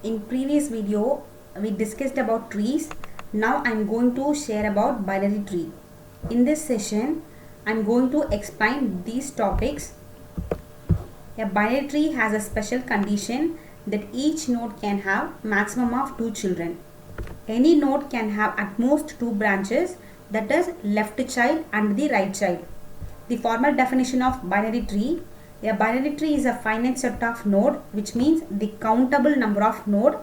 In previous video, we discussed about trees. Now I am going to share about binary tree. In this session, I am going to explain these topics. A binary tree has a special condition that each node can have maximum of 2 children. Any node can have at most 2 branches, that is left child and the right child. The formal definition of binary tree: a binary tree is a finite set of node, which means the countable number of node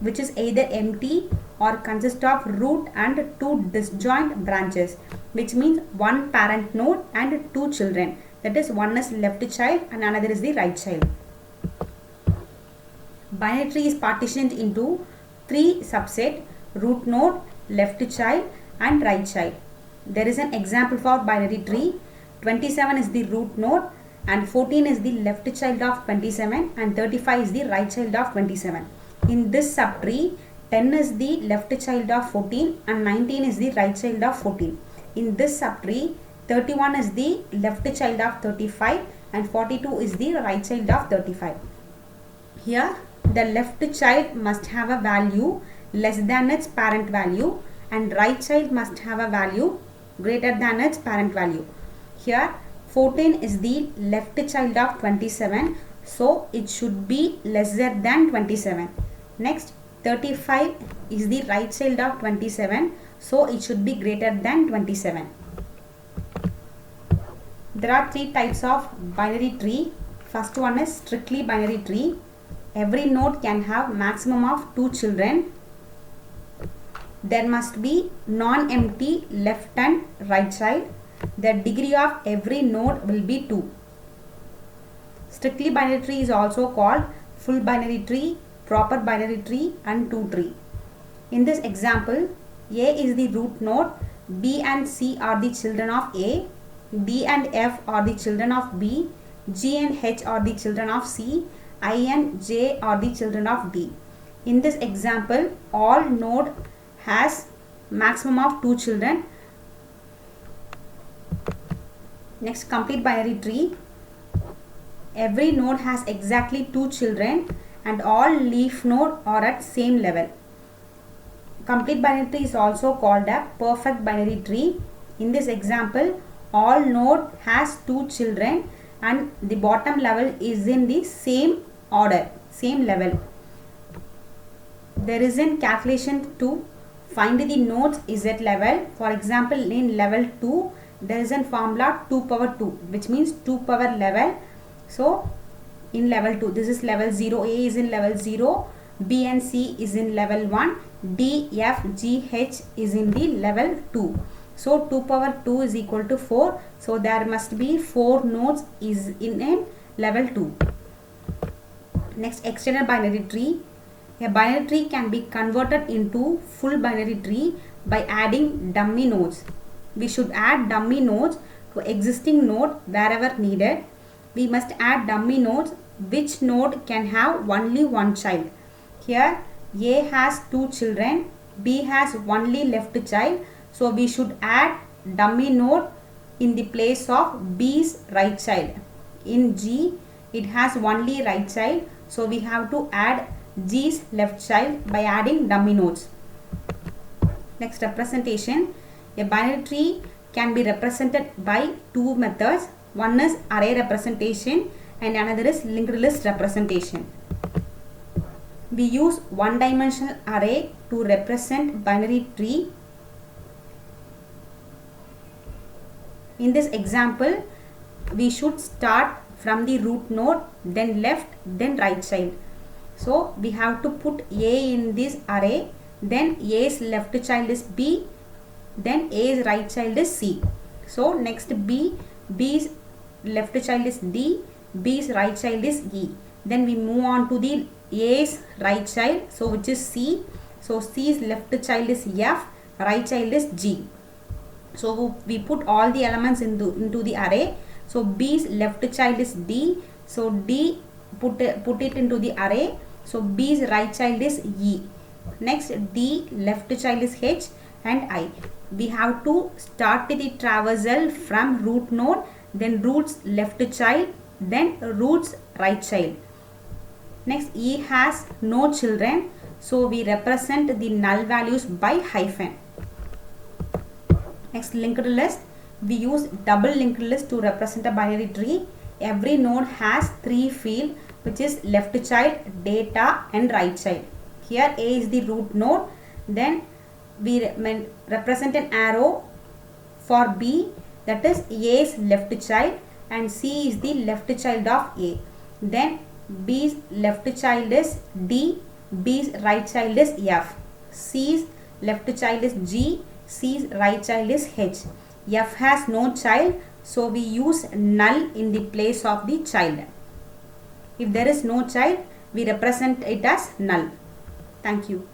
which is either empty or consists of root and 2 disjoint branches, which means one parent node and 2 children, that is one is left child and another is the right child. Binary tree is partitioned into 3 subset: root node, left child and right child. There is an example for binary tree. 27 is the root node and 14 is the left child of 27 and 35 is the right child of 27. In this subtree, 10 is the left child of 14 and 19 is the right child of 14. In this subtree, 31 is the left child of 35 and 42 is the right child of 35. Here, the left child must have a value less than its parent value and right child must have a value greater than its parent value. Here 14 is the left child of 27, so it should be lesser than 27. Next 35 is the right child of 27, so it should be greater than 27. There are 3 types of binary tree. First one is strictly binary tree. Every node can have maximum of 2 children. There must be non-empty left and right child. The degree of every node will be 2. Strictly binary tree is also called full binary tree, proper binary tree and 2 tree. In this example, A is the root node, B and C are the children of A, D and F are the children of B, G and H are the children of C, I and J are the children of D. In this example, all node has maximum of 2 children. Next, complete binary tree. Every node has exactly 2 children and all leaf node are at same level. Complete binary tree is also called a perfect binary tree. In this example, all node has 2 children and the bottom level is in the same order, same level. There is a calculation to find the nodes Z level. For example, in level 2, there is a formula 2 power 2, which means 2 power level. So in level 2, this is level 0, A is in level 0, B and C is in level 1, D, F, G, H is in the level 2. So 2 power 2 is equal to 4. So there must be 4 nodes is in a level 2. Next, extended binary tree. A binary tree can be converted into full binary tree by adding dummy nodes. We should add dummy nodes to existing node wherever needed. We must add dummy nodes which node can have only one child. Here A has 2 children, B has only left child. So we should add dummy node in the place of B's right child. In G, it has only right child. So we have to add G's left child by adding dummy nodes. Next, representation. A binary tree can be represented by 2 methods. One is array representation and another is linked list representation. We use one-dimensional array to represent binary tree. In this example, we should start from the root node, then left, then right child. So we have to put A in this array, then A's left child is B, then A's right child is C. So next B's left child is D, B's right child is E. Then we move on to the A's right child, so which is C. So C's left child is F, right child is G. So we put all the elements into the array. So B's left child is D, so D put it into the array. So B's right child is E. Next, D left child is H and I. We have to start the traversal from root node, then root's left child, then root's right child. Next, E has no children, so we represent the null values by hyphen. Next, linked list. We use double linked list to represent a binary tree. Every node has 3 fields, which is left child, data and right child. Here A is the root node. Then we represent an arrow for B, that is A's left child, and C is the left child of A. Then B's left child is D, B's right child is F, C's left child is G, C's right child is H. F has no child, so we use null in the place of the child. If there is no child, we represent it as null. Thank you.